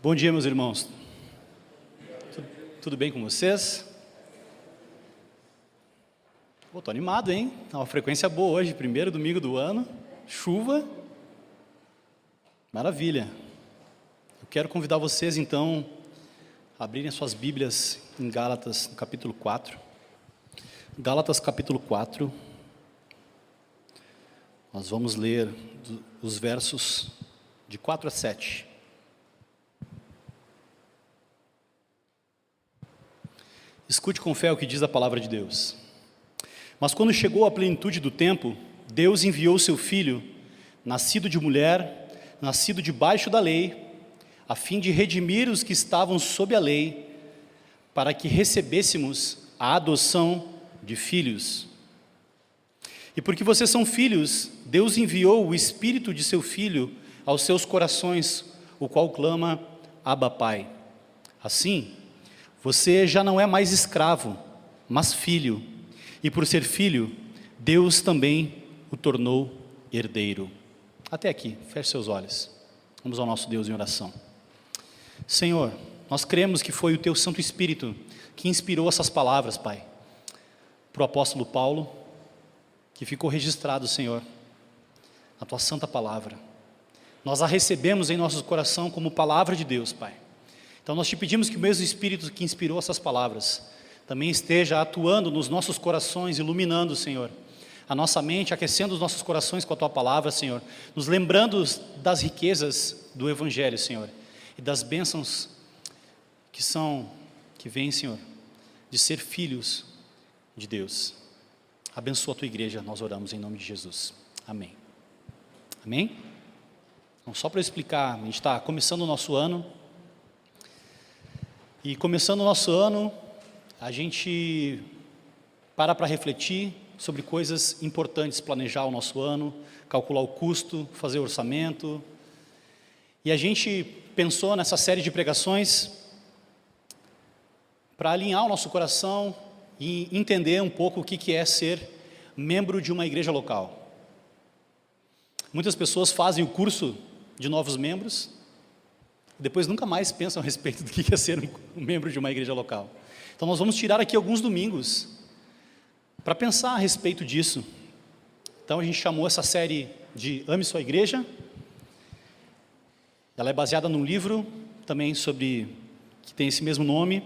Bom dia, meus irmãos. Tudo bem com vocês? Estou animado, hein? Uma frequência boa hoje, primeiro domingo do ano, chuva, maravilha. Eu quero convidar vocês, então, a abrirem suas Bíblias em Gálatas, no capítulo 4. Gálatas, capítulo 4. Nós vamos ler os versos de 4 a 7. Escute com fé o que diz a palavra de Deus. Mas quando chegou a plenitude do tempo, Deus enviou seu Filho, nascido de mulher, nascido debaixo da lei, a fim de redimir os que estavam sob a lei, para que recebêssemos a adoção de filhos. E porque vocês são filhos, Deus enviou o Espírito de seu Filho aos seus corações, o qual clama, Abba, Pai. Assim, você já não é mais escravo, mas filho, e por ser filho, Deus também o tornou herdeiro. Até aqui, feche seus olhos. Vamos ao nosso Deus em oração. Senhor, nós cremos que foi o Teu Santo Espírito que inspirou essas palavras, Pai, para o apóstolo Paulo, que ficou registrado, Senhor, na Tua Santa Palavra. Nós a recebemos em nosso coração como palavra de Deus, Pai. Então nós te pedimos que o mesmo Espírito que inspirou essas palavras também esteja atuando nos nossos corações, iluminando, Senhor, a nossa mente, aquecendo os nossos corações com a Tua Palavra, Senhor, nos lembrando das riquezas do Evangelho, Senhor, e das bênçãos que vêm, Senhor, de ser filhos de Deus. Abençoa a Tua igreja, nós oramos em nome de Jesus. Amém. Amém? Então, só para explicar, a gente está começando o nosso ano. E começando o nosso ano, a gente para refletir sobre coisas importantes, planejar o nosso ano, calcular o custo, fazer o orçamento. E a gente pensou nessa série de pregações para alinhar o nosso coração e entender um pouco o que é ser membro de uma igreja local. Muitas pessoas fazem o curso de novos membros, depois nunca mais pensam a respeito do que é ser um membro de uma igreja local. Então nós vamos tirar aqui alguns domingos para pensar a respeito disso. Então a gente chamou essa série de Ame Sua Igreja. Ela é baseada num livro também que tem esse mesmo nome,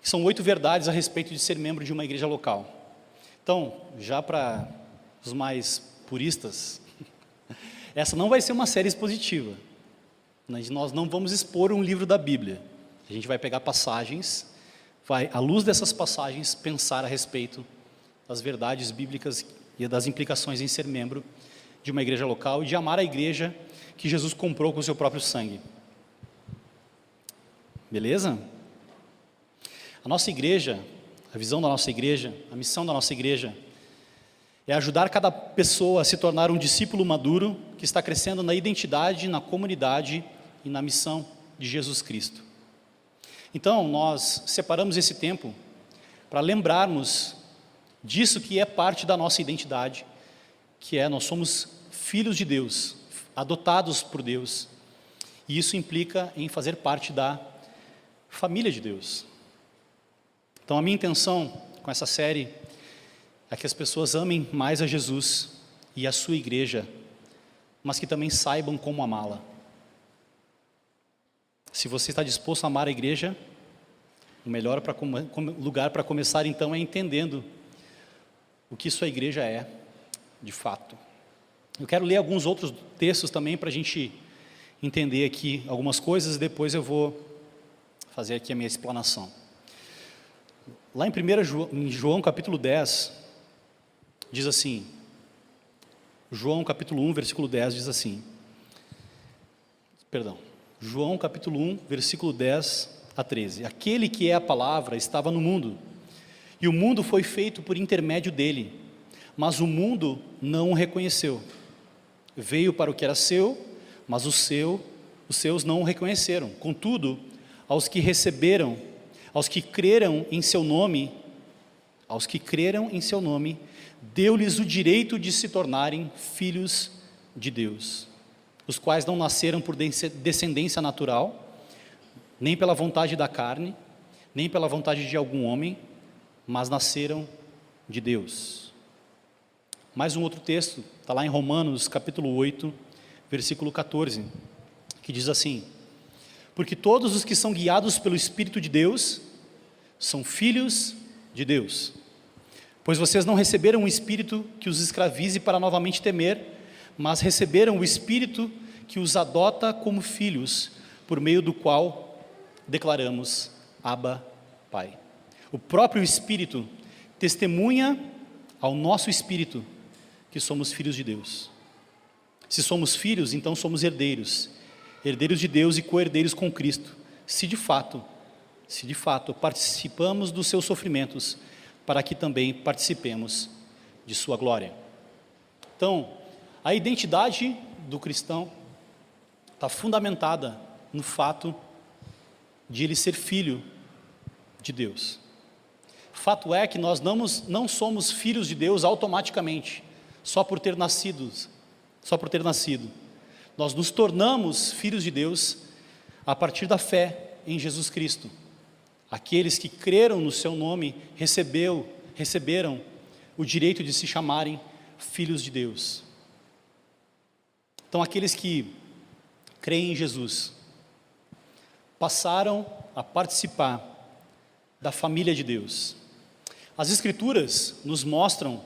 que são 8 verdades a respeito de ser membro de uma igreja local. Então, já para os mais puristas, essa não vai ser uma série expositiva. Nós não vamos expor um livro da Bíblia. A gente vai pegar passagens, vai, à luz dessas passagens, pensar a respeito das verdades bíblicas e das implicações em ser membro de uma igreja local e de amar a igreja que Jesus comprou com o seu próprio sangue. Beleza? A nossa igreja, a visão da nossa igreja, a missão da nossa igreja é ajudar cada pessoa a se tornar um discípulo maduro que está crescendo na identidade, na comunidade e na missão de Jesus Cristo. Então, nós separamos esse tempo para lembrarmos disso que é parte da nossa identidade, que é nós somos filhos de Deus, adotados por Deus, e isso implica em fazer parte da família de Deus. Então, a minha intenção com essa série é que as pessoas amem mais a Jesus e a sua igreja, mas que também saibam como amá-la. Se você está disposto a amar a igreja, o melhor lugar para começar então é entendendo o que sua igreja é, de fato. Eu quero ler alguns outros textos também para a gente entender aqui algumas coisas, e depois eu vou fazer aqui a minha explanação. Lá em João capítulo 10, diz assim, João capítulo 1, versículo 10 diz assim, João capítulo 1, versículo 10 a 13. Aquele que é a palavra estava no mundo, e o mundo foi feito por intermédio dele, mas o mundo não o reconheceu. Veio para o que era seu, mas os seus não o reconheceram. Contudo, aos que receberam, aos que creram em seu nome, deu-lhes o direito de se tornarem filhos de Deus, os quais não nasceram por descendência natural, nem pela vontade da carne, nem pela vontade de algum homem, mas nasceram de Deus. Mais um outro texto, está lá em Romanos capítulo 8, versículo 14, que diz assim: porque todos os que são guiados pelo Espírito de Deus, são filhos de Deus. Pois vocês não receberam um espírito que os escravize para novamente temer, mas receberam o Espírito que os adota como filhos, por meio do qual declaramos: Abba, Pai. O próprio Espírito testemunha ao nosso espírito que somos filhos de Deus. Se somos filhos, então somos herdeiros, herdeiros de Deus e co-herdeiros com Cristo, se de fato participamos dos seus sofrimentos, para que também participemos de sua glória. Então, a identidade do cristão está fundamentada no fato de ele ser filho de Deus. Fato é que nós não somos filhos de Deus automaticamente, só por ter nascido. Nós nos tornamos filhos de Deus a partir da fé em Jesus Cristo. Aqueles que creram no seu nome receberam o direito de se chamarem filhos de Deus. Então, aqueles que creem em Jesus passaram a participar da família de Deus. As Escrituras nos mostram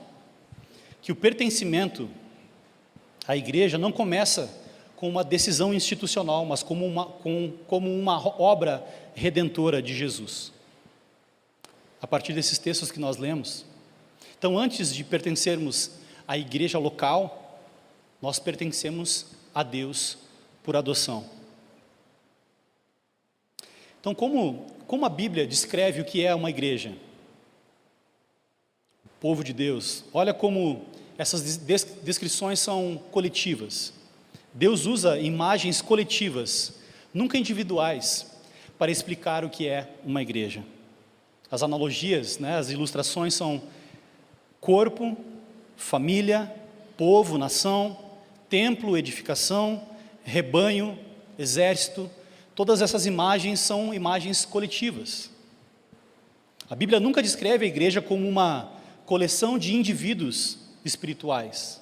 que o pertencimento à igreja não começa com uma decisão institucional, mas como uma obra redentora de Jesus. A partir desses textos que nós lemos. Então, antes de pertencermos à igreja local, nós pertencemos a Deus por adoção. Então, como a Bíblia descreve o que é uma igreja? O povo de Deus. Olha como essas descrições são coletivas. Deus usa imagens coletivas, nunca individuais, para explicar o que é uma igreja. As analogias, as ilustrações são corpo, família, povo, nação, templo, edificação, rebanho, exército. Todas essas imagens são imagens coletivas. A Bíblia nunca descreve a igreja como uma coleção de indivíduos espirituais,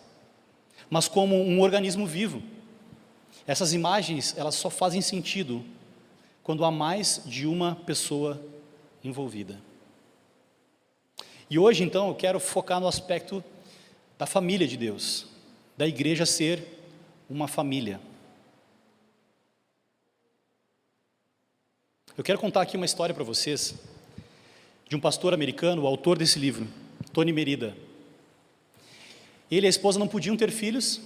mas como um organismo vivo. Essas imagens, elas só fazem sentido quando há mais de uma pessoa envolvida. E hoje, então, eu quero focar no aspecto da família de Deus, da igreja ser uma família. Eu quero contar aqui uma história para vocês, de um pastor americano, o autor desse livro, Tony Merida. Ele e a esposa não podiam ter filhos,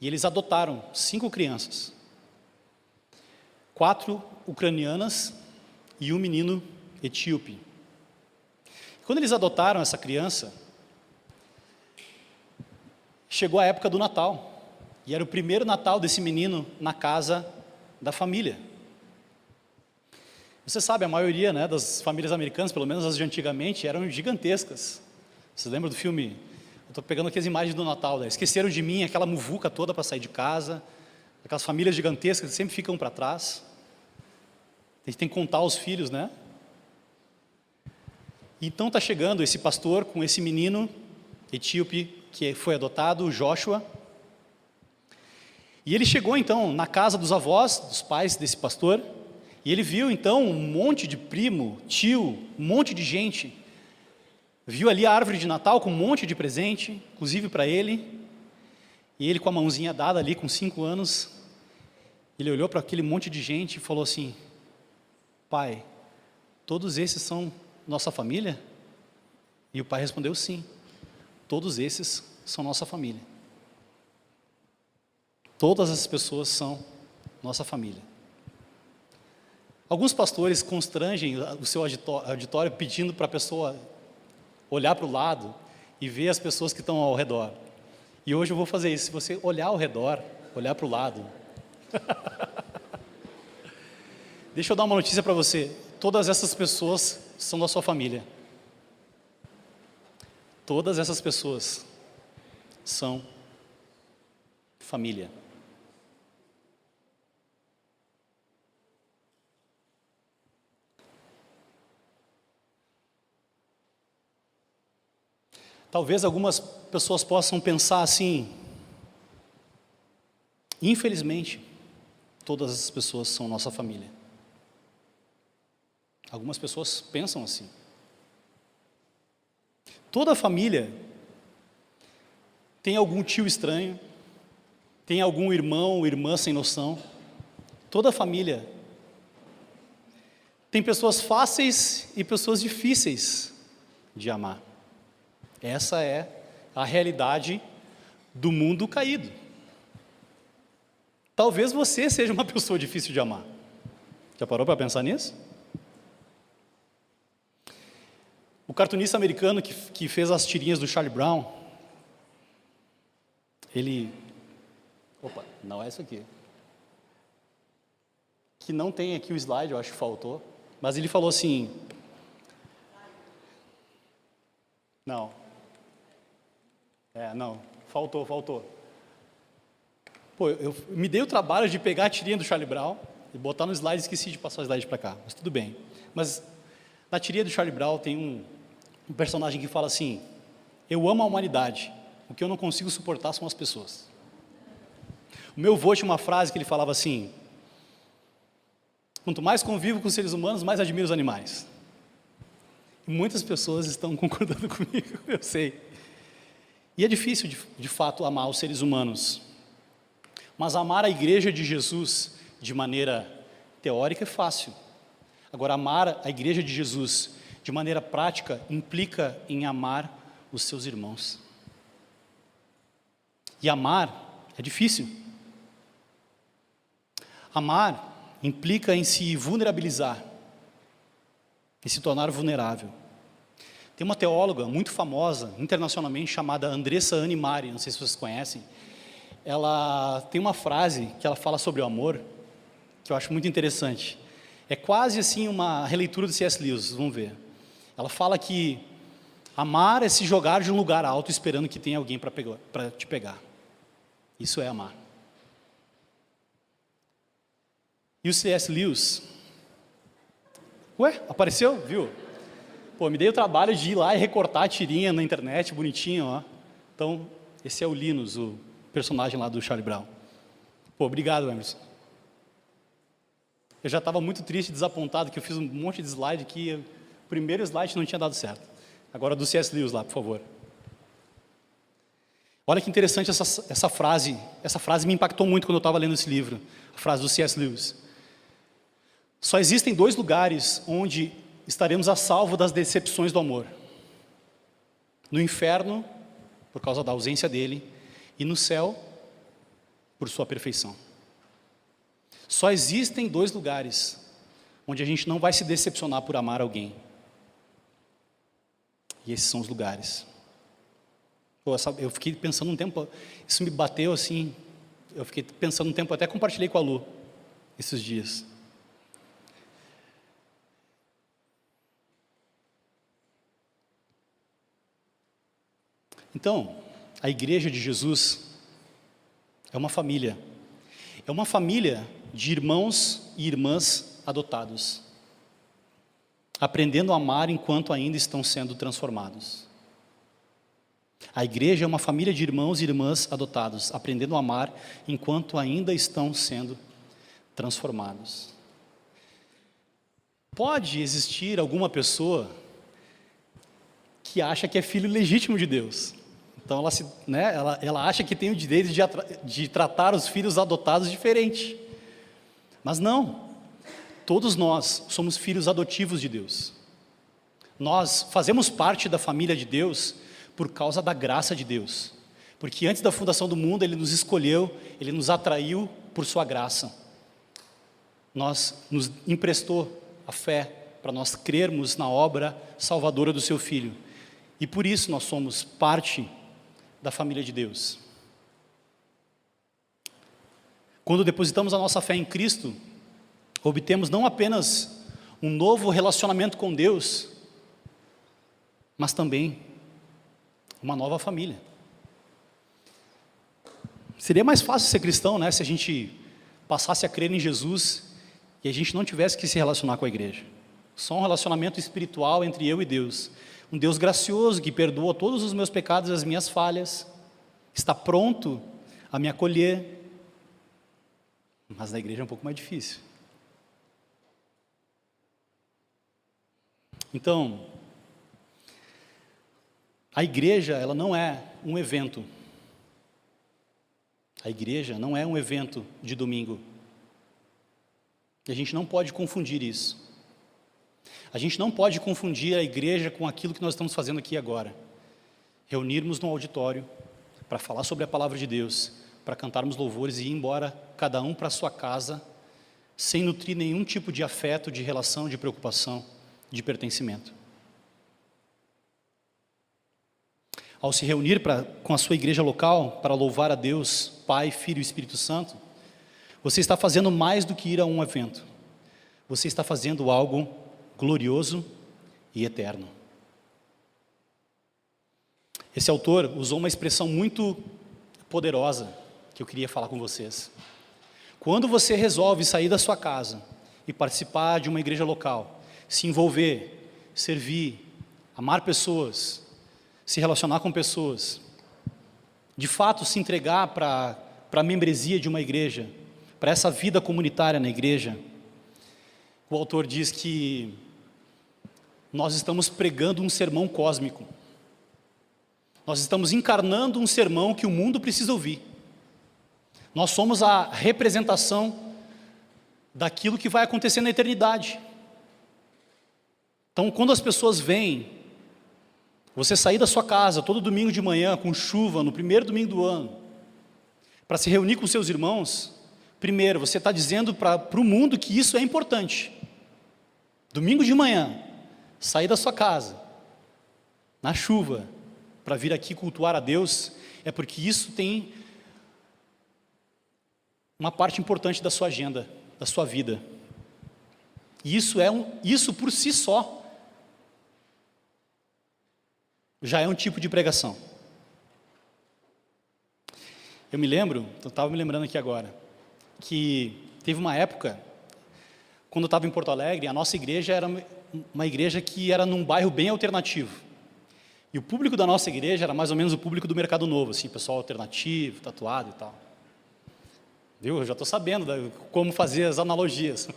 e eles adotaram 5 crianças. 4 ucranianas e um menino etíope. Quando eles adotaram essa criança, chegou a época do Natal, e era o primeiro Natal desse menino na casa da família. Você sabe, a maioria das famílias americanas, pelo menos as de antigamente, eram gigantescas. Você lembra do filme? Eu estou pegando aqui as imagens do Natal, Esqueceram de Mim, aquela muvuca toda para sair de casa, aquelas famílias gigantescas que sempre ficam para trás. A gente tem que contar os filhos, Então está chegando esse pastor com esse menino etíope que foi adotado, o Joshua. E ele chegou então na casa dos avós, dos pais desse pastor, e ele viu então um monte de primo, tio, um monte de gente. Viu ali a árvore de Natal com um monte de presente, inclusive para ele. E ele com a mãozinha dada ali, com 5 anos, ele olhou para aquele monte de gente e falou assim: pai, todos esses são nossa família? E o pai respondeu: sim, todos esses são nossa família. Todas as pessoas são nossa família. Alguns pastores constrangem o seu auditório pedindo para a pessoa olhar para o lado e ver as pessoas que estão ao redor. E hoje eu vou fazer isso. Se você olhar ao redor, olhar para o lado. Deixa eu dar uma notícia para você. Todas essas pessoas são da sua família. Todas essas pessoas são família. Talvez algumas pessoas possam pensar assim: infelizmente, todas as pessoas são nossa família. Algumas pessoas pensam assim. Toda família tem algum tio estranho, tem algum irmão ou irmã sem noção. Toda família tem pessoas fáceis e pessoas difíceis de amar. Essa é a realidade do mundo caído. Talvez você seja uma pessoa difícil de amar. Já parou para pensar nisso? O cartunista americano que fez as tirinhas do Charlie Brown, ele... Opa, não é isso aqui. Que não tem aqui o slide, eu acho que faltou. Mas ele falou assim... Não. Não. Faltou. Pô, eu me dei o trabalho de pegar a tirinha do Charlie Brown e botar no slide, esqueci de passar o slide para cá, mas tudo bem. Mas na tirinha do Charlie Brown tem um personagem que fala assim: eu amo a humanidade, o que eu não consigo suportar são as pessoas. O meu avô tinha uma frase que ele falava assim: quanto mais convivo com os seres humanos, mais admiro os animais. E muitas pessoas estão concordando comigo, eu sei. E é difícil, de fato, amar os seres humanos. Mas amar a igreja de Jesus de maneira teórica é fácil. Agora, amar a igreja de Jesus de maneira prática implica em amar os seus irmãos. E amar é difícil. Amar implica em se vulnerabilizar, em se tornar vulnerável. Tem uma teóloga muito famosa, internacionalmente, chamada Andressa Anni Mari, não sei se vocês conhecem. Ela tem uma frase que ela fala sobre o amor, que eu acho muito interessante. É quase assim uma releitura do C.S. Lewis, vamos ver. Ela fala que amar é se jogar de um lugar alto esperando que tenha alguém para te pegar. Isso é amar. E o C.S. Lewis... Ué, apareceu? Viu? Pô, me dei o trabalho de ir lá e recortar a tirinha na internet, bonitinho, ó. Então, esse é o Linus, o personagem lá do Charlie Brown. Pô, obrigado, Emerson. Eu já estava muito triste, desapontado, que eu fiz um monte de slide aqui. O primeiro slide não tinha dado certo. Agora do C.S. Lewis lá, por favor. Olha que interessante essa frase. Essa frase me impactou muito quando eu estava lendo esse livro. A frase do C.S. Lewis. Só existem 2 lugares onde estaremos a salvo das decepções do amor. No inferno, por causa da ausência dele, e no céu, por sua perfeição. Só existem 2 lugares onde a gente não vai se decepcionar por amar alguém. E esses são os lugares. Pô, eu fiquei pensando um tempo, isso me bateu assim, eu fiquei pensando um tempo, até compartilhei com a Lu esses dias. Então, a igreja de Jesus é uma família. É uma família de irmãos e irmãs adotados, aprendendo a amar enquanto ainda estão sendo transformados. A igreja é uma família de irmãos e irmãs adotados, aprendendo a amar enquanto ainda estão sendo transformados. Pode existir alguma pessoa que acha que é filho legítimo de Deus. Então ela acha que tem o direito de tratar os filhos adotados diferente. Mas não, todos nós somos filhos adotivos de Deus. Nós fazemos parte da família de Deus por causa da graça de Deus. Porque antes da fundação do mundo Ele nos escolheu, Ele nos atraiu por sua graça. Nos emprestou a fé para nós crermos na obra salvadora do Seu Filho. E por isso nós somos parte da família de Deus. Quando depositamos a nossa fé em Cristo, obtemos não apenas um novo relacionamento com Deus, mas também uma nova família. Seria mais fácil ser cristão, né, se a gente passasse a crer em Jesus e a gente não tivesse que se relacionar com a igreja. Só um relacionamento espiritual entre eu e Deus. um Deus gracioso que perdoa todos os meus pecados e as minhas falhas, está pronto a me acolher. Mas na igreja é um pouco mais difícil. Então, a igreja, ela não é um evento. A igreja não é um evento de domingo. E a gente não pode confundir isso. A gente não pode confundir a igreja com aquilo que nós estamos fazendo aqui agora. Reunirmos no auditório para falar sobre a palavra de Deus, para cantarmos louvores e ir embora, cada um para a sua casa, sem nutrir nenhum tipo de afeto, de relação, de preocupação, de pertencimento. Ao se reunir com a sua igreja local para louvar a Deus, Pai, Filho e Espírito Santo, você está fazendo mais do que ir a um evento. Você está fazendo algo glorioso e eterno. Esse autor usou uma expressão muito poderosa que eu queria falar com vocês. Quando você resolve sair da sua casa e participar de uma igreja local, se envolver, servir, amar pessoas, se relacionar com pessoas, de fato se entregar para a membresia de uma igreja, para essa vida comunitária na igreja, o autor diz que nós estamos pregando um sermão cósmico. Nós estamos encarnando um sermão que o mundo precisa ouvir. Nós somos a representação daquilo que vai acontecer na eternidade. Então, quando as pessoas veem você sair da sua casa todo domingo de manhã, com chuva, no primeiro domingo do ano, para se reunir com seus irmãos, primeiro, você está dizendo para o mundo que isso é importante. Domingo de manhã, sair da sua casa, na chuva, para vir aqui cultuar a Deus, é porque isso tem uma parte importante da sua agenda, da sua vida. E isso por si só já é um tipo de pregação. Eu estava me lembrando aqui agora, que teve uma época, quando eu estava em Porto Alegre, a nossa igreja era uma igreja que era num bairro bem alternativo. E o público da nossa igreja era mais ou menos o público do Mercado Novo, assim, pessoal alternativo, tatuado e tal. Viu? Eu já estou sabendo como fazer as analogias.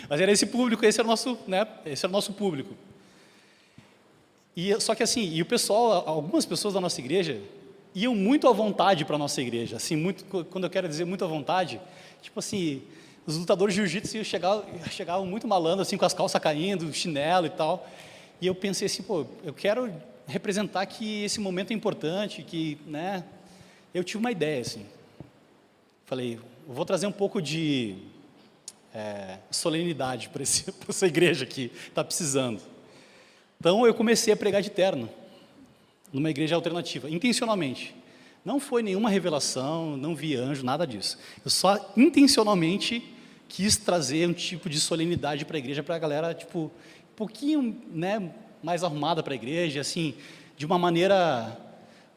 Mas era esse público, esse era o nosso público. Só que assim, e o pessoal, algumas pessoas da nossa igreja iam muito à vontade para a nossa igreja, assim, muito, quando eu quero dizer muito à vontade, tipo assim, os lutadores de jiu-jitsu chegavam muito malandro, assim, com as calças caindo, chinelo e tal, e eu pensei assim, eu quero representar que esse momento é importante, que, né, eu tive uma ideia, assim, falei, eu vou trazer um pouco de solenidade para essa igreja aqui, está precisando. Então eu comecei a pregar de terno, numa igreja alternativa, intencionalmente. Não foi nenhuma revelação, não vi anjo, nada disso. Eu só intencionalmente quis trazer um tipo de solenidade para a igreja, para a galera, tipo, um pouquinho, né, mais arrumada para a igreja, assim, de uma maneira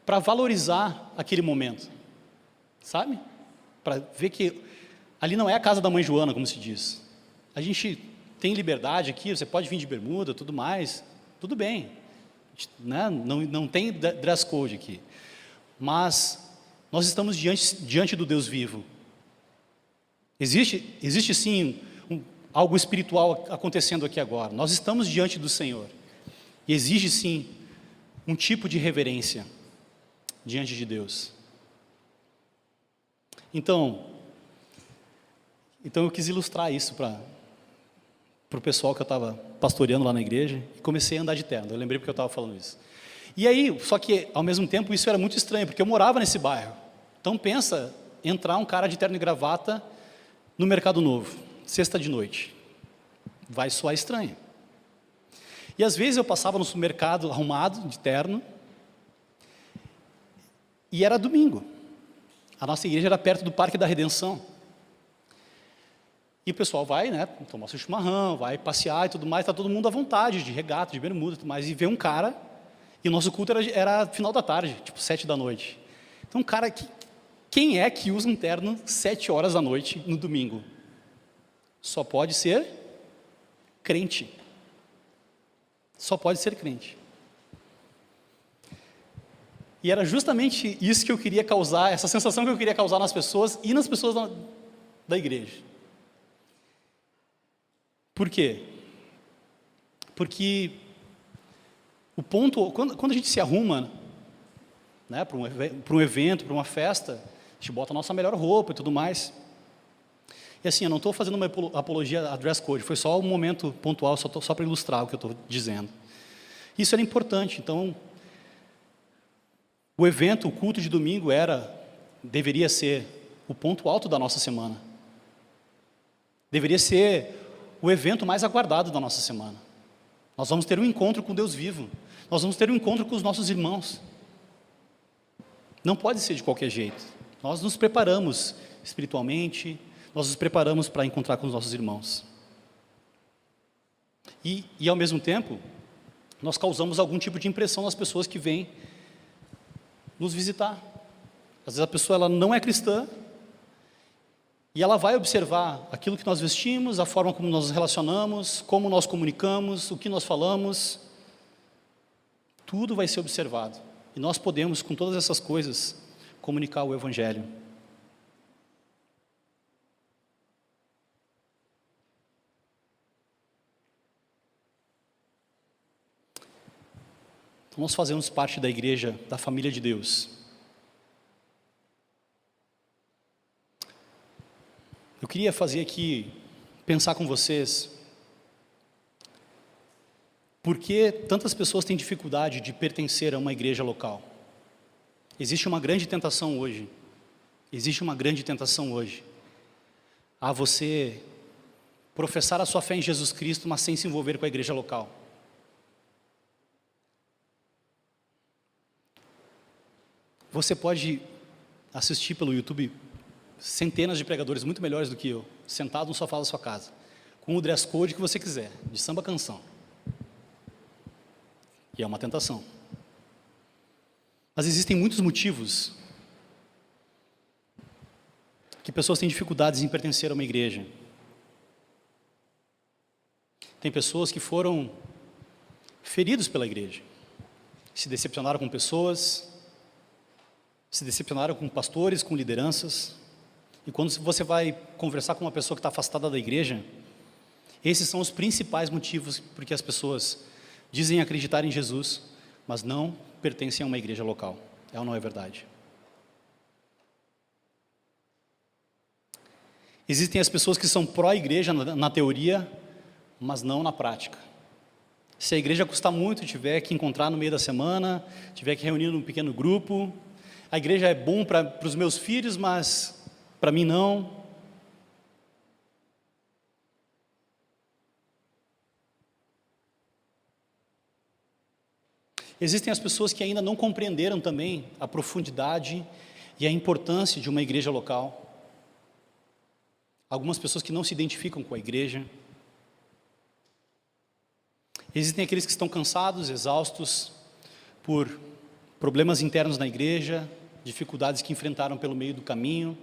para valorizar aquele momento, sabe? Para ver que ali não é a casa da mãe Joana, como se diz. A gente tem liberdade aqui, você pode vir de bermuda, tudo mais, tudo bem, né? Não tem dress code aqui, mas nós estamos diante do Deus vivo. Existe sim algo espiritual acontecendo aqui agora. Nós estamos diante do Senhor e exige sim um tipo de reverência diante de Deus. Então eu quis ilustrar isso para o pessoal que eu estava pastoreando lá na igreja, e comecei a andar de terno. Eu lembrei porque eu estava falando isso. E aí, só que ao mesmo tempo isso era muito estranho, porque eu morava nesse bairro. Então pensa, entrar um cara de terno e gravata no Mercado Novo, sexta de noite, vai soar estranho. E às vezes eu passava no supermercado arrumado, de terno, e era domingo. A nossa igreja era perto do Parque da Redenção. E o pessoal vai, né, tomar seu chimarrão, vai passear e tudo mais, está todo mundo à vontade, de regata, de bermuda e tudo mais, e vê um cara, e o nosso culto era final da tarde, tipo 7 da noite. Então um cara, quem é que usa um terno 7 horas da noite no domingo? Só pode ser crente. Só pode ser crente. E era justamente isso que eu queria causar, essa sensação que eu queria causar nas pessoas e nas pessoas da igreja. Por quê? Porque o ponto, quando a gente se arruma, né, para um evento, para uma festa, a gente bota a nossa melhor roupa e tudo mais. E assim, eu não estou fazendo uma apologia a dress code, foi só um momento pontual, só para ilustrar o que eu estou dizendo. Isso era importante, então, o evento, o culto de domingo deveria ser o ponto alto da nossa semana. Deveria ser o evento mais aguardado da nossa semana. Nós vamos ter um encontro com Deus vivo. Nós vamos ter um encontro com os nossos irmãos. Não pode ser de qualquer jeito. Nós nos preparamos espiritualmente, nós nos preparamos para encontrar com os nossos irmãos. E ao mesmo tempo, nós causamos algum tipo de impressão nas pessoas que vêm nos visitar. Às vezes a pessoa ela não é cristã e ela vai observar aquilo que nós vestimos, a forma como nós nos relacionamos, como nós comunicamos, o que nós falamos. Tudo vai ser observado. E nós podemos, com todas essas coisas, comunicar o Evangelho. Então, nós fazemos parte da igreja, da família de Deus. Eu queria fazer aqui, pensar com vocês, por que tantas pessoas têm dificuldade de pertencer a uma igreja local? Existe uma grande tentação hoje, a você professar a sua fé em Jesus Cristo, mas sem se envolver com a igreja local. Você pode assistir pelo YouTube centenas de pregadores muito melhores do que eu, sentado no sofá da sua casa, com o dress code que você quiser, de samba canção. E é uma tentação. Mas existem muitos motivos que pessoas têm dificuldades em pertencer a uma igreja. Tem pessoas que foram feridos pela igreja, se decepcionaram com pessoas, se decepcionaram com pastores, com lideranças. E quando você vai conversar com uma pessoa que está afastada da igreja, esses são os principais motivos por que as pessoas dizem acreditar em Jesus, mas não pertencem a uma igreja local. É ou não é verdade? Existem as pessoas que são pró-igreja na teoria, mas não na prática. Se a igreja custar muito, tiver que encontrar no meio da semana, tiver que reunir num pequeno grupo, a igreja é bom para os meus filhos, mas para mim não. Existem as pessoas que ainda não compreenderam também a profundidade e a importância de uma igreja local. Algumas pessoas que não se identificam com a igreja. Existem aqueles que estão cansados, exaustos por problemas internos na igreja, dificuldades que enfrentaram pelo meio do caminho.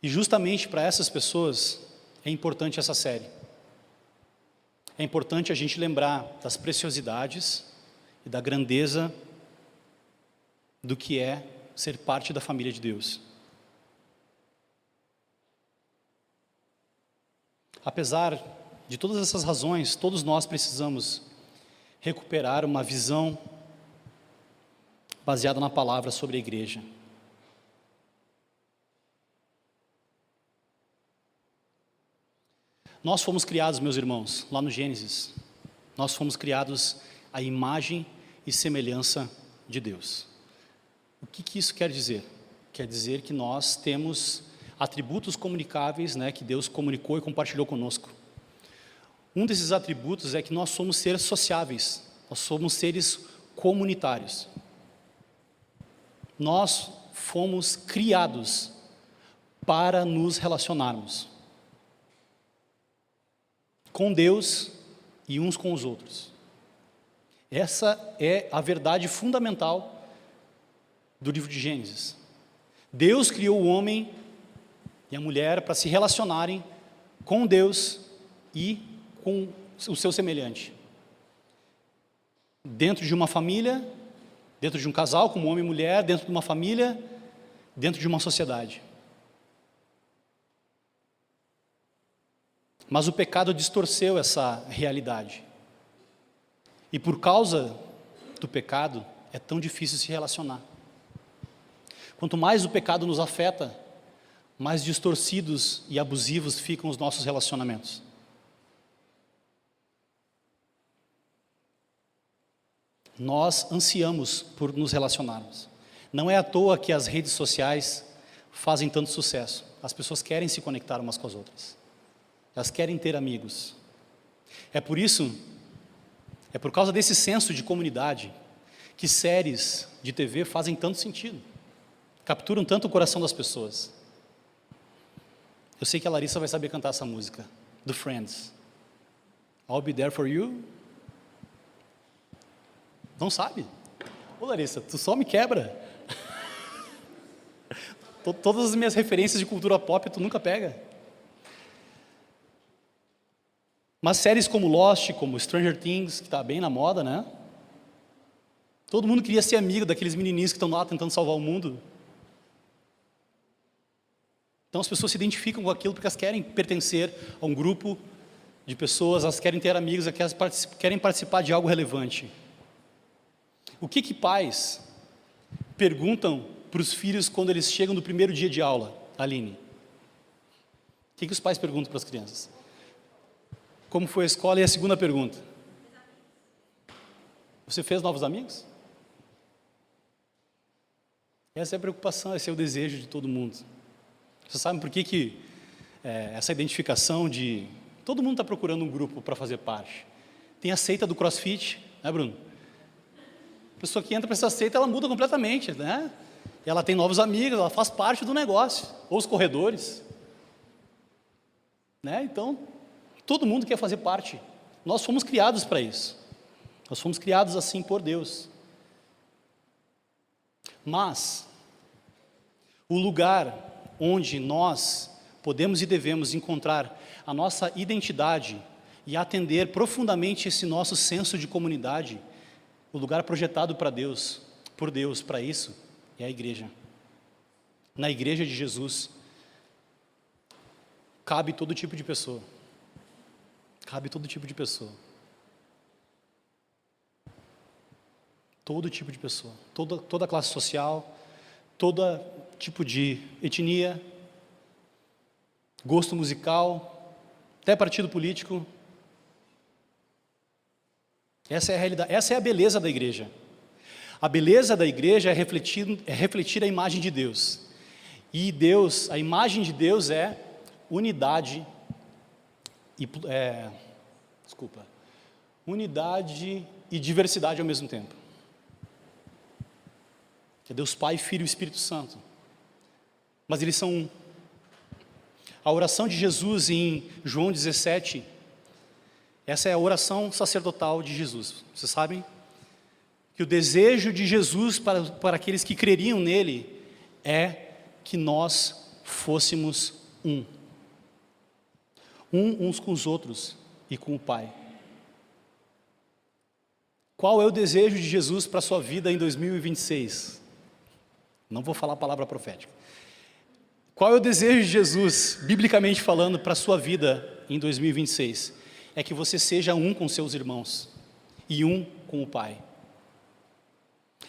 E justamente para essas pessoas é importante essa série. É importante a gente lembrar das preciosidades e da grandeza do que é ser parte da família de Deus. Apesar de todas essas razões, todos nós precisamos recuperar uma visão baseada na palavra sobre a igreja. Nós fomos criados, meus irmãos, lá no Gênesis, nós fomos criados à imagem e semelhança de Deus. O que isso quer dizer? Quer dizer que nós temos atributos comunicáveis, né, que Deus comunicou e compartilhou conosco. Um desses atributos é que nós somos seres sociáveis, nós somos seres comunitários. Nós fomos criados para nos relacionarmos com Deus e uns com os outros. Essa é a verdade fundamental do livro de Gênesis. Deus criou o homem e a mulher para se relacionarem com Deus e com o seu semelhante. Dentro de uma família, dentro de um casal, como homem e mulher, dentro de uma família, dentro de uma sociedade. Mas o pecado distorceu essa realidade. E por causa do pecado, é tão difícil se relacionar. Quanto mais o pecado nos afeta, mais distorcidos e abusivos ficam os nossos relacionamentos. Nós ansiamos por nos relacionarmos. Não é à toa que as redes sociais fazem tanto sucesso. As pessoas querem se conectar umas com as outras. Elas querem ter amigos. É por causa desse senso de comunidade, que séries de TV fazem tanto sentido. Capturam tanto o coração das pessoas. Eu sei que a Larissa vai saber cantar essa música, do Friends. I'll be there for you. Não sabe? Ô Larissa, tu só me quebra. Todas as minhas referências de cultura pop tu nunca pega. Mas séries como Lost, como Stranger Things, que está bem na moda, né? Todo mundo queria ser amigo daqueles menininhos que estão lá tentando salvar o mundo. Então as pessoas se identificam com aquilo porque elas querem pertencer a um grupo de pessoas, elas querem ter amigos, elas querem participar de algo relevante. O que pais perguntam para os filhos quando eles chegam no primeiro dia de aula, Aline? O que os pais perguntam para as crianças? Como foi a escola? E a segunda pergunta: você fez novos amigos? Essa é a preocupação, esse é o desejo de todo mundo. Vocês sabem por que essa identificação de... Todo mundo está procurando um grupo para fazer parte. Tem a seita do CrossFit, né, Bruno? A pessoa que entra para essa seita, ela muda completamente, né? Ela tem novos amigos, ela faz parte do negócio. Ou os corredores. Né? Então, todo mundo quer fazer parte. Nós fomos criados para isso. Nós fomos criados assim por Deus. Mas, o lugar onde nós podemos e devemos encontrar a nossa identidade e atender profundamente esse nosso senso de comunidade, o lugar projetado para Deus, por Deus, para isso, é a igreja. Na igreja de Jesus, cabe todo tipo de pessoa. Cabe todo tipo de pessoa. Todo tipo de pessoa. Toda classe social, todo tipo de etnia, gosto musical, até partido político. Essa é a realidade, essa é a beleza da igreja. A beleza da igreja é refletir a imagem de Deus. E Deus, a imagem de Deus é unidade unidade e diversidade ao mesmo tempo. Que é Deus Pai, Filho e Espírito Santo. Mas eles são um. A oração de Jesus em João 17, essa é a oração sacerdotal de Jesus. Vocês sabem que o desejo de Jesus para aqueles que creriam nele é que nós fôssemos um. Uns com os outros e com o Pai. Qual é o desejo de Jesus para a sua vida em 2026? Não vou falar a palavra profética. Qual é o desejo de Jesus, biblicamente falando, para a sua vida em 2026? É que você seja um com seus irmãos e um com o Pai.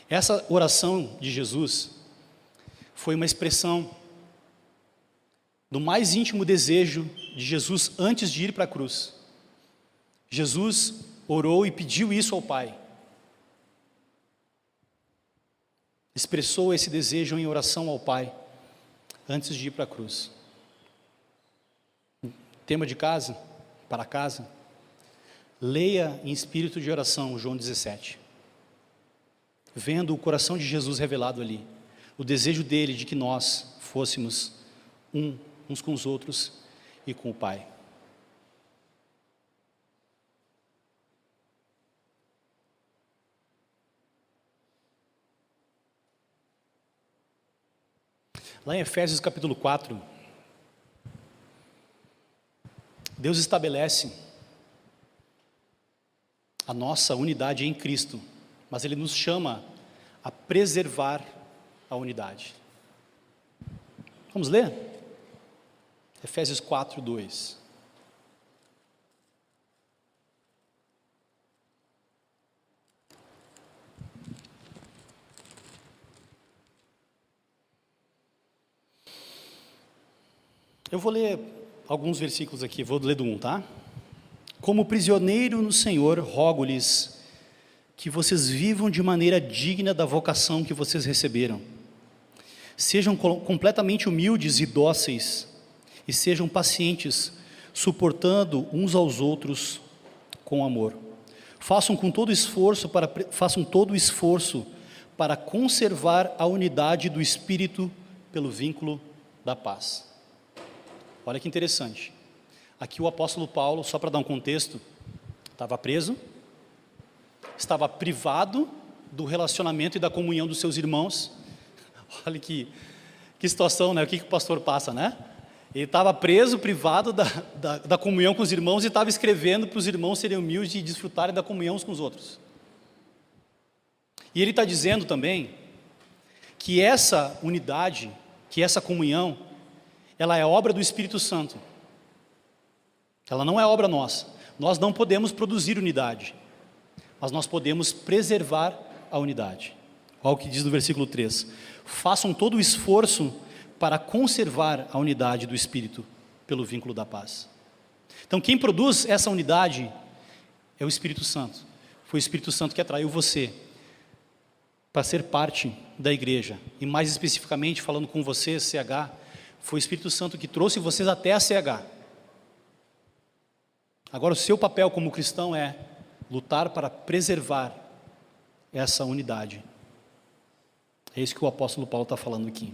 Essa oração de Jesus foi uma expressão do mais íntimo desejo de Jesus antes de ir para a cruz. Jesus orou e pediu isso ao Pai. Expressou esse desejo em oração ao Pai antes de ir para a cruz. Tema de casa, para casa. Leia em espírito de oração João 17. Vendo o coração de Jesus revelado ali. O desejo dele de que nós fôssemos uns com os outros e com o Pai. Lá em Efésios capítulo 4, Deus estabelece a nossa unidade em Cristo, mas Ele nos chama a preservar a unidade. Vamos ler? Efésios 4, 2. Eu vou ler alguns versículos aqui, vou ler do 1, tá? Como prisioneiro no Senhor, rogo-lhes que vocês vivam de maneira digna da vocação que vocês receberam. Sejam completamente humildes e dóceis, e sejam pacientes, suportando uns aos outros com amor. Façam todo o esforço para conservar a unidade do Espírito pelo vínculo da paz. Olha que interessante. Aqui o apóstolo Paulo, só para dar um contexto, estava preso, estava privado do relacionamento e da comunhão dos seus irmãos. Olha que situação, né? O que o pastor passa, né? Ele estava preso, privado da comunhão com os irmãos e estava escrevendo para os irmãos serem humildes e desfrutarem da comunhão uns com os outros. E ele está dizendo também que essa unidade, que essa comunhão, ela é obra do Espírito Santo. Ela não é obra nossa. Nós não podemos produzir unidade, mas nós podemos preservar a unidade. Olha o que diz no versículo 3. Façam todo o esforço para conservar a unidade do Espírito pelo vínculo da paz. Então quem produz essa unidade é o Espírito Santo. Foi o Espírito Santo que atraiu você para ser parte da igreja. E mais especificamente, falando com você, CH, foi o Espírito Santo que trouxe vocês até a CH. Agora o seu papel como cristão é lutar para preservar essa unidade. É isso que o apóstolo Paulo está falando aqui.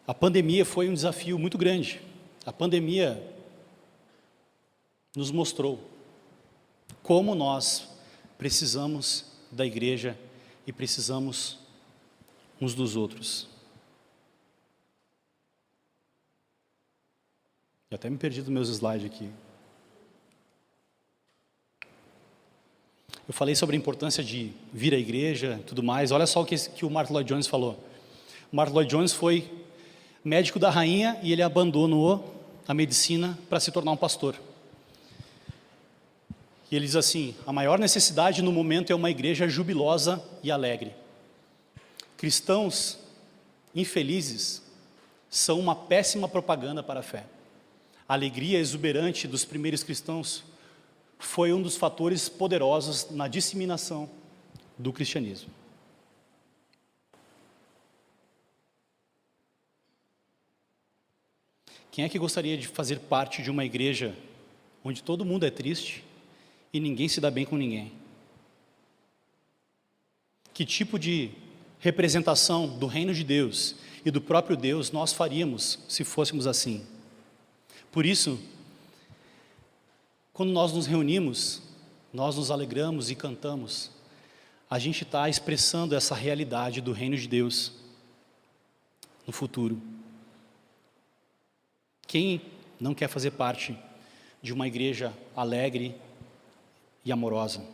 A pandemia foi um desafio muito grande. A pandemia nos mostrou como nós precisamos da igreja e precisamos uns dos outros. Eu até me perdi dos meus slides aqui. Eu falei sobre a importância de vir à igreja e tudo mais. Olha só o que o Martyn Lloyd-Jones falou. O Martyn Lloyd-Jones foi médico da rainha e ele abandonou a medicina para se tornar um pastor. E ele diz assim: a maior necessidade no momento é uma igreja jubilosa e alegre. Cristãos infelizes são uma péssima propaganda para a fé. A alegria exuberante dos primeiros cristãos foi um dos fatores poderosos na disseminação do cristianismo. Quem é que gostaria de fazer parte de uma igreja onde todo mundo é triste e ninguém se dá bem com ninguém? Que tipo de representação do reino de Deus e do próprio Deus nós faríamos se fôssemos assim? Por isso, quando nós nos reunimos, nós nos alegramos e cantamos, a gente está expressando essa realidade do reino de Deus no futuro. Quem não quer fazer parte de uma igreja alegre e amorosa?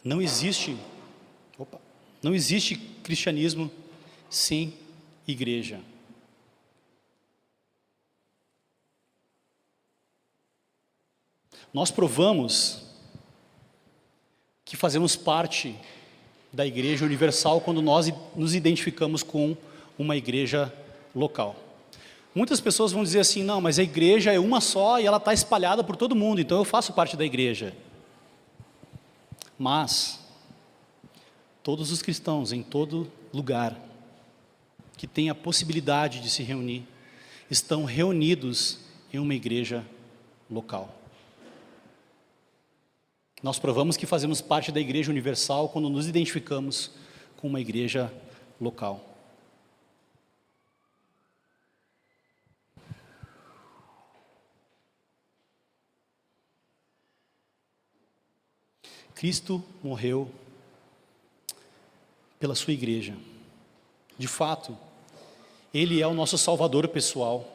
Não existe cristianismo sem igreja. Nós provamos que fazemos parte da igreja universal quando nós nos identificamos com uma igreja local. Muitas pessoas vão dizer assim: não, mas a igreja é uma só e ela está espalhada por todo mundo, então eu faço parte da igreja. Mas todos os cristãos em todo lugar que têm a possibilidade de se reunir estão reunidos em uma igreja local. Nós provamos que fazemos parte da igreja universal quando nos identificamos com uma igreja local. Cristo morreu pela sua igreja. De fato, Ele é o nosso Salvador pessoal,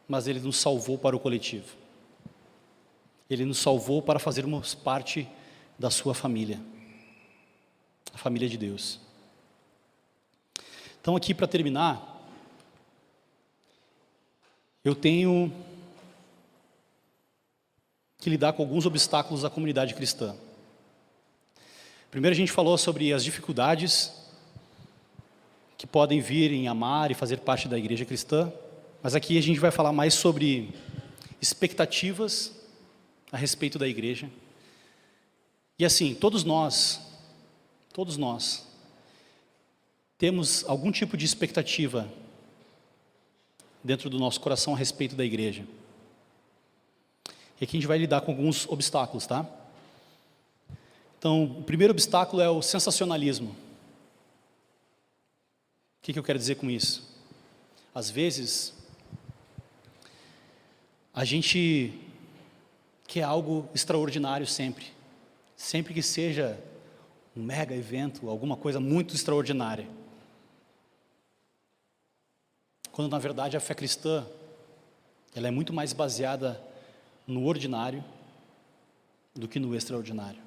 mas Ele nos salvou para o coletivo. Ele nos salvou para fazermos parte da sua família, a família de Deus. Então, aqui para terminar, eu tenho que lidar com alguns obstáculos da comunidade cristã. Primeiro a gente falou sobre as dificuldades que podem vir em amar e fazer parte da igreja cristã, mas aqui a gente vai falar mais sobre expectativas a respeito da igreja. E assim, todos nós temos algum tipo de expectativa dentro do nosso coração a respeito da igreja. E aqui a gente vai lidar com alguns obstáculos, tá? Então, o primeiro obstáculo é o sensacionalismo. O que eu quero dizer com isso? Às vezes, a gente quer algo extraordinário sempre. Sempre que seja um mega evento, alguma coisa muito extraordinária. Quando, na verdade, a fé cristã, ela é muito mais baseada no ordinário do que no extraordinário.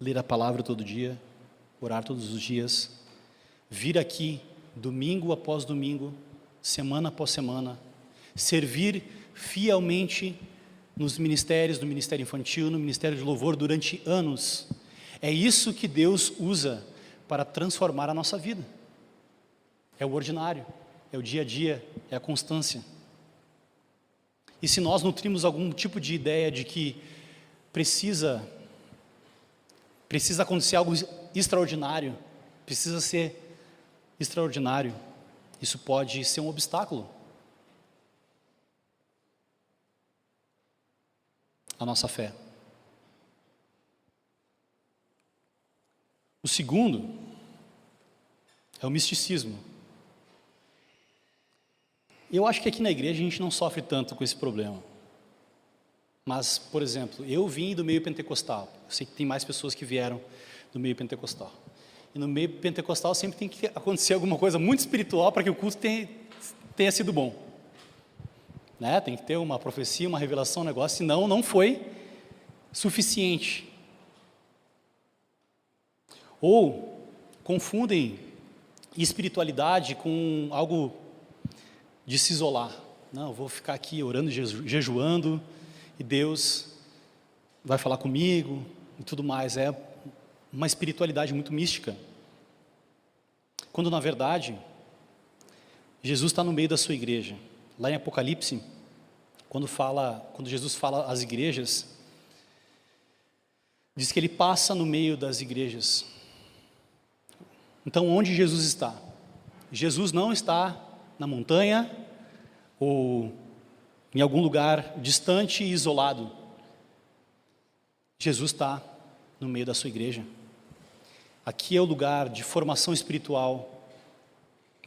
Ler a palavra todo dia, orar todos os dias, vir aqui domingo após domingo, semana após semana, servir fielmente nos ministérios, no ministério infantil, no ministério de louvor durante anos. É isso que Deus usa para transformar a nossa vida. É o ordinário, é o dia a dia, é a constância. E se nós nutrimos algum tipo de ideia de que precisa acontecer algo extraordinário, precisa ser extraordinário, isso pode ser um obstáculo à nossa fé. O segundo é o misticismo. Eu acho que aqui na igreja a gente não sofre tanto com esse problema. Mas, por exemplo, eu vim do meio pentecostal. Eu sei que tem mais pessoas que vieram do meio pentecostal. E no meio pentecostal sempre tem que acontecer alguma coisa muito espiritual para que o culto tenha sido bom. Né? Tem que ter uma profecia, uma revelação, um negócio, senão não foi suficiente. Ou confundem espiritualidade com algo de se isolar. Não, eu vou ficar aqui orando, jejuando, e Deus vai falar comigo e tudo mais. É uma espiritualidade muito mística. Quando, na verdade, Jesus está no meio da sua igreja. Lá em Apocalipse, quando Jesus fala às igrejas, diz que Ele passa no meio das igrejas. Então, onde Jesus está? Jesus não está na montanha ou em algum lugar distante e isolado. Jesus está no meio da sua igreja. Aqui é o lugar de formação espiritual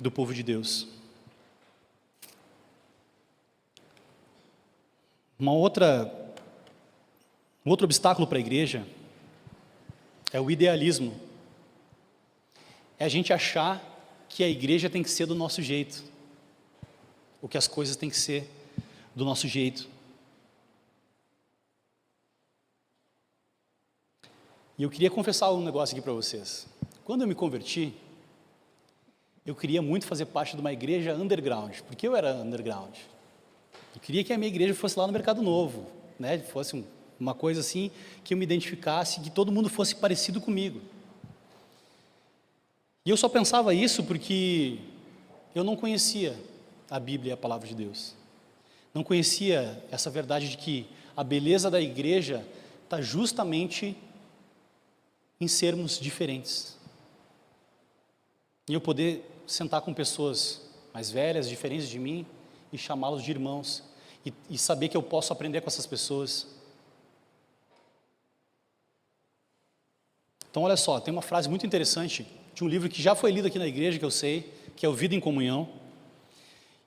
do povo de Deus. Um outro obstáculo para a igreja é o idealismo. É a gente achar que a igreja tem que ser do nosso jeito, ou que as coisas têm que ser do nosso jeito. E eu queria confessar um negócio aqui para vocês. Quando eu me converti, eu queria muito fazer parte de uma igreja underground, porque eu era underground. Eu queria que a minha igreja fosse lá no Mercado Novo, né? Fosse uma coisa assim, que eu me identificasse, que todo mundo fosse parecido comigo. E eu só pensava isso porque eu não conhecia a Bíblia e a Palavra de Deus. Não conhecia essa verdade de que a beleza da igreja está justamente em sermos diferentes. E eu poder sentar com pessoas mais velhas, diferentes de mim, e chamá-los de irmãos, e saber que eu posso aprender com essas pessoas. Então, olha só, tem uma frase muito interessante de um livro que já foi lido aqui na igreja, que eu sei, que é o Vida em Comunhão.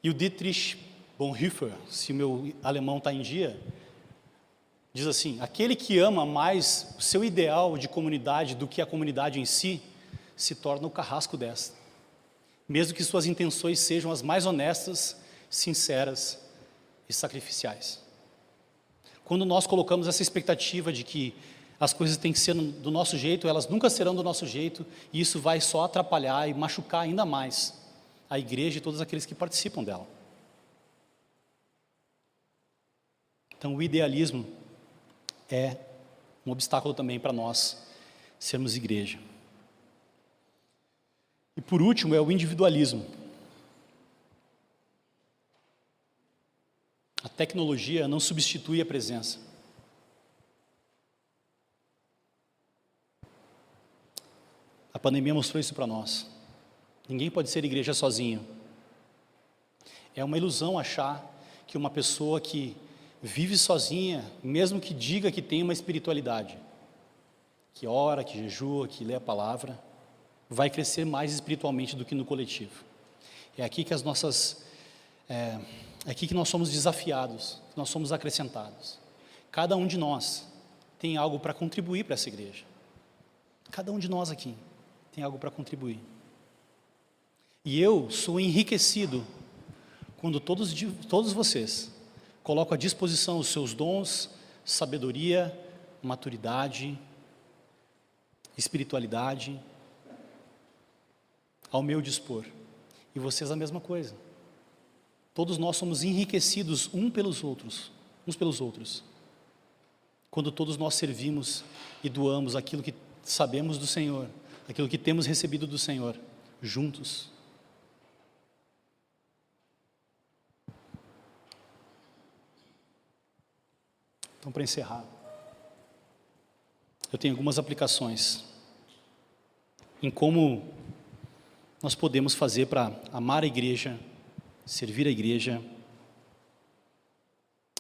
E o Dietrich Bonhoeffer, se o meu alemão está em dia, Diz assim: aquele que ama mais o seu ideal de comunidade do que a comunidade em si, se torna o carrasco desta, mesmo que suas intenções sejam as mais honestas, sinceras e sacrificiais. Quando nós colocamos essa expectativa de que as coisas têm que ser do nosso jeito, elas nunca serão do nosso jeito, e isso vai só atrapalhar e machucar ainda mais a igreja e todos aqueles que participam dela. Então, o idealismo é um obstáculo também para nós sermos igreja. E por último é o individualismo. A tecnologia não substitui a presença. A pandemia mostrou isso para nós. Ninguém pode ser igreja sozinho. É uma ilusão achar que uma pessoa que vive sozinha, mesmo que diga que tem uma espiritualidade, que ora, que jejua, que lê a palavra, vai crescer mais espiritualmente do que no coletivo. É aqui que é aqui que nós somos desafiados, que nós somos acrescentados. Cada um de nós tem algo para contribuir para essa igreja. Cada um de nós aqui tem algo para contribuir. E eu sou enriquecido quando todos vocês colocam à disposição os seus dons, sabedoria, maturidade, espiritualidade, ao meu dispor. E vocês a mesma coisa. Todos nós somos enriquecidos uns pelos outros. Quando todos nós servimos e doamos aquilo que sabemos do Senhor, aquilo que temos recebido do Senhor, juntos. Então, para encerrar, eu tenho algumas aplicações em como nós podemos fazer para amar a igreja, servir a igreja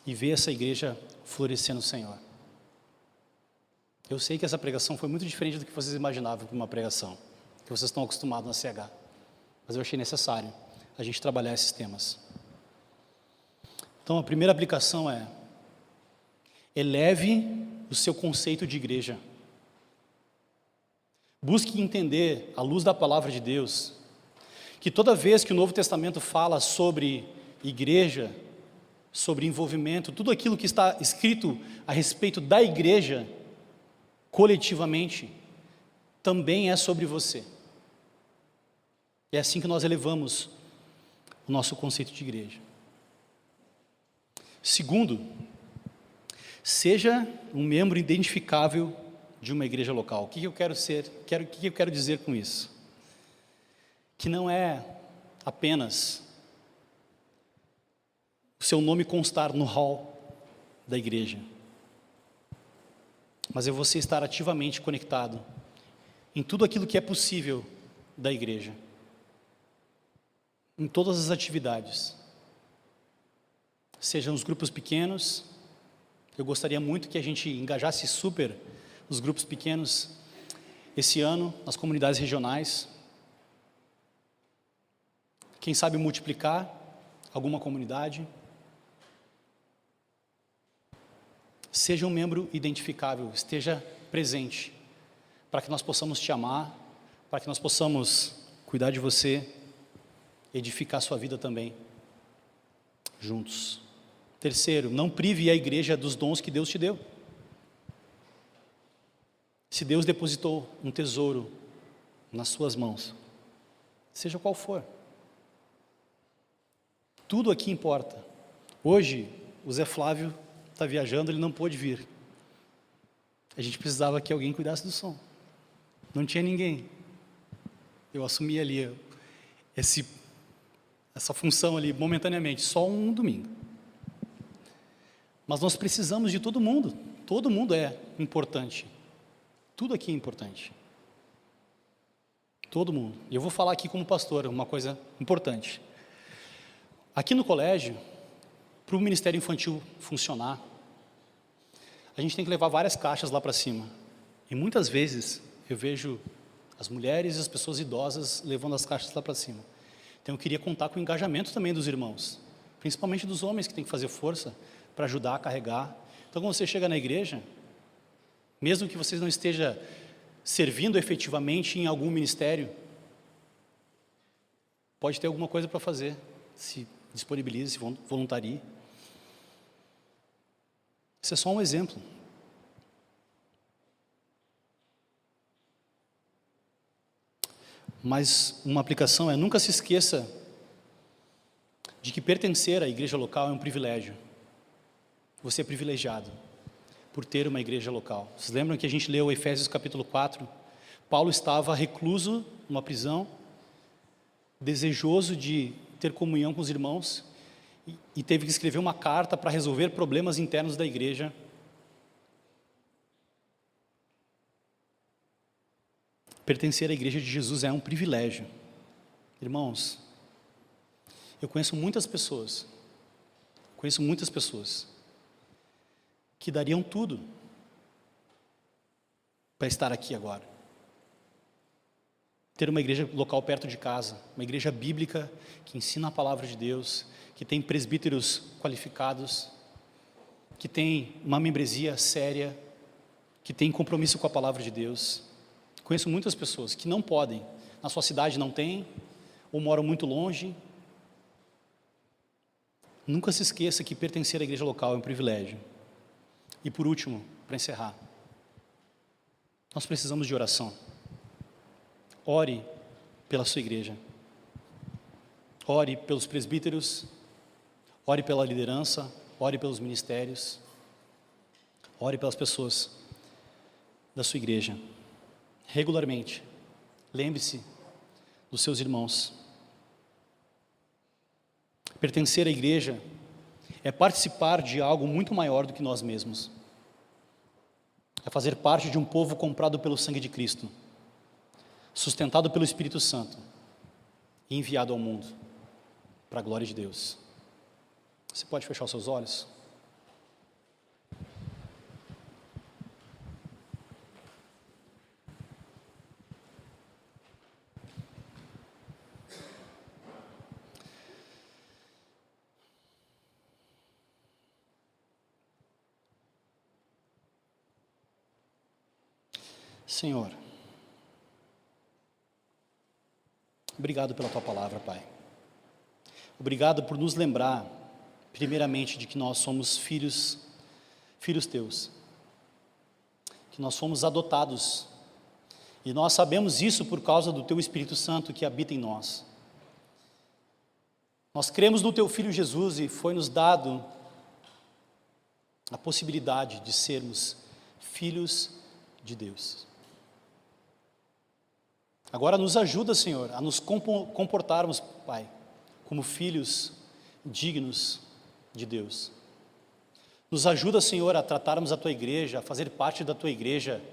e ver essa igreja florescer no Senhor. Eu sei que essa pregação foi muito diferente do que vocês imaginavam para uma pregação, que vocês estão acostumados na CH, mas eu achei necessário a gente trabalhar esses temas. Então, a primeira aplicação é: eleve o seu conceito de igreja. Busque entender, à luz da palavra de Deus, que toda vez que o Novo Testamento fala sobre igreja, sobre envolvimento, tudo aquilo que está escrito a respeito da igreja, coletivamente, também é sobre você. É assim que nós elevamos o nosso conceito de igreja. Segundo, seja um membro identificável de uma igreja local. O que eu quero ser? O que eu quero dizer com isso? Que não é apenas o seu nome constar no hall da igreja, mas é você estar ativamente conectado em tudo aquilo que é possível da igreja, em todas as atividades, sejam os grupos pequenos. Eu gostaria muito que a gente engajasse super os grupos pequenos esse ano, nas comunidades regionais. Quem sabe multiplicar alguma comunidade. Seja um membro identificável, esteja presente, para que nós possamos te amar, para que nós possamos cuidar de você, edificar a sua vida também, juntos. Terceiro, não prive a igreja dos dons que Deus te deu. Se Deus depositou um tesouro nas suas mãos, seja qual for, tudo aqui importa. Hoje, o Zé Flávio está viajando, ele não pôde vir. A gente precisava que alguém cuidasse do som. Não tinha ninguém. Eu assumi ali essa função ali momentaneamente, só um domingo. Mas nós precisamos de todo mundo é importante. Tudo aqui é importante. Todo mundo. E eu vou falar aqui como pastor uma coisa importante. Aqui no colégio, para o Ministério Infantil funcionar, a gente tem que levar várias caixas lá para cima. E muitas vezes eu vejo as mulheres e as pessoas idosas levando as caixas lá para cima. Então eu queria contar com o engajamento também dos irmãos, principalmente dos homens que têm que fazer força para ajudar a carregar. Então, quando você chega na igreja, mesmo que você não esteja servindo efetivamente em algum ministério, pode ter alguma coisa para fazer, se disponibilize, se voluntarie. Isso é só um exemplo. Mas uma aplicação é: nunca se esqueça de que pertencer à igreja local é um privilégio. Você é privilegiado por ter uma igreja local. Vocês lembram que a gente leu Efésios capítulo 4? Paulo estava recluso numa prisão, desejoso de ter comunhão com os irmãos, e teve que escrever uma carta para resolver problemas internos da igreja. Pertencer à igreja de Jesus é um privilégio. Irmãos, eu conheço muitas pessoas que dariam tudo para estar aqui agora. Ter uma igreja local perto de casa, uma igreja bíblica que ensina a palavra de Deus, que tem presbíteros qualificados, que tem uma membresia séria, que tem compromisso com a palavra de Deus. Conheço muitas pessoas que não podem, na sua cidade não tem, ou moram muito longe. Nunca se esqueça que pertencer à igreja local é um privilégio. E por último, para encerrar, nós precisamos de oração. Ore pela sua igreja. Ore pelos presbíteros, ore pela liderança, ore pelos ministérios, ore pelas pessoas da sua igreja. Regularmente, lembre-se dos seus irmãos. Pertencer à igreja é participar de algo muito maior do que nós mesmos. É fazer parte de um povo comprado pelo sangue de Cristo, sustentado pelo Espírito Santo e enviado ao mundo para a glória de Deus. Você pode fechar os seus olhos? Senhor, obrigado pela Tua palavra, Pai. Obrigado por nos lembrar, primeiramente, de que nós somos filhos Teus, que nós fomos adotados, e nós sabemos isso por causa do Teu Espírito Santo que habita em nós. Nós cremos no Teu Filho Jesus e foi-nos dado a possibilidade de sermos filhos de Deus. Agora nos ajuda, Senhor, a nos comportarmos, Pai, como filhos dignos de Deus. Nos ajuda, Senhor, a tratarmos a Tua igreja, a fazer parte da Tua igreja,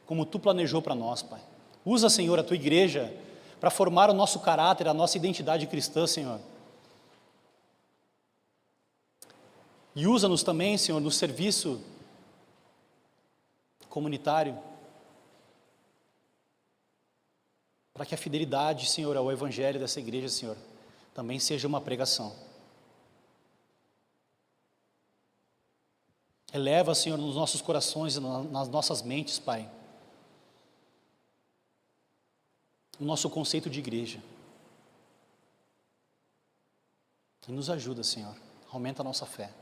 como Tu planejou para nós, Pai. Usa, Senhor, a Tua igreja para formar o nosso caráter, a nossa identidade cristã, Senhor. E usa-nos também, Senhor, no serviço comunitário, para que a fidelidade, Senhor, ao Evangelho dessa igreja, Senhor, também seja uma pregação. Eleva, Senhor, nos nossos corações e nas nossas mentes, Pai, o nosso conceito de igreja. E nos ajuda, Senhor, aumenta a nossa fé.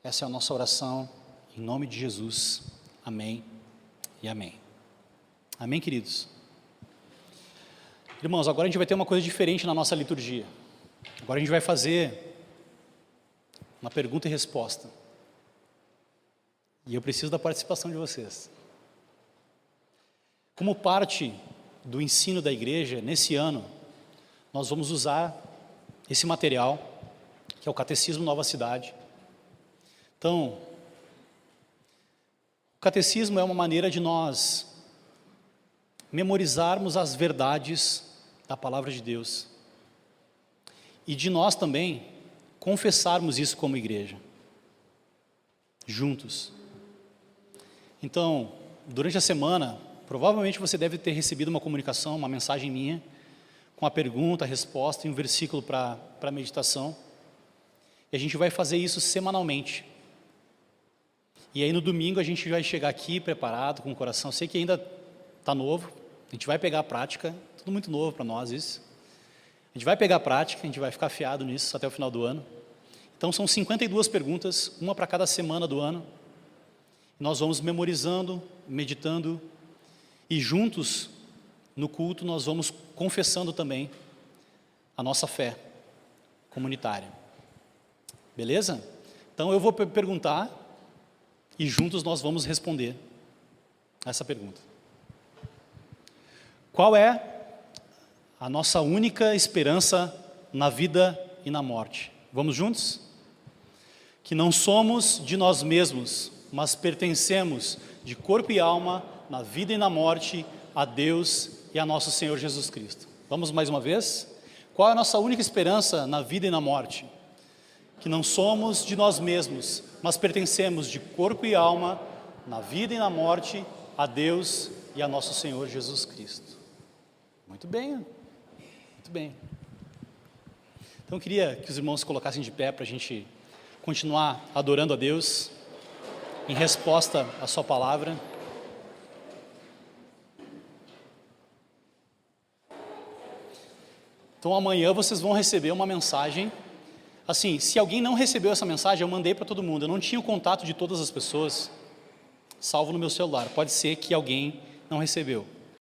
Essa é a nossa oração, em nome de Jesus. Amém e amém. Amém, queridos? Irmãos, agora a gente vai ter uma coisa diferente na nossa liturgia. Agora a gente vai fazer uma pergunta e resposta. E eu preciso da participação de vocês. Como parte do ensino da igreja, nesse ano, nós vamos usar esse material, que é o Catecismo Nova Cidade. Então, o catecismo é uma maneira de nós memorizarmos as verdades da palavra de Deus e de nós também confessarmos isso como igreja, juntos. Então, durante a semana, provavelmente você deve ter recebido uma comunicação, uma mensagem minha, com a pergunta, a resposta e um versículo para meditação. E a gente vai fazer isso semanalmente. E aí no domingo a gente vai chegar aqui preparado, com o coração. Eu sei que ainda está novo, a gente vai pegar a prática, tudo muito novo para nós isso. A gente vai pegar a prática, a gente vai ficar afiado nisso até o final do ano. Então são 52 perguntas, uma para cada semana do ano. Nós vamos memorizando, meditando e juntos no culto nós vamos confessando também a nossa fé comunitária. Beleza? Então eu vou perguntar e juntos nós vamos responder essa pergunta. Qual é a nossa única esperança na vida e na morte? Vamos juntos? Que não somos de nós mesmos, mas pertencemos de corpo e alma, na vida e na morte, a Deus e a nosso Senhor Jesus Cristo. Vamos mais uma vez? Qual é a nossa única esperança na vida e na morte? Que não somos de nós mesmos, mas pertencemos de corpo e alma, na vida e na morte, a Deus e a nosso Senhor Jesus Cristo. Muito bem, muito bem. Então eu queria que os irmãos se colocassem de pé para a gente continuar adorando a Deus, em resposta à sua palavra. Então amanhã vocês vão receber uma mensagem. Assim, se alguém não recebeu essa mensagem, eu mandei para todo mundo. Eu não tinha o contato de todas as pessoas, salvo no meu celular. Pode ser que alguém não recebeu.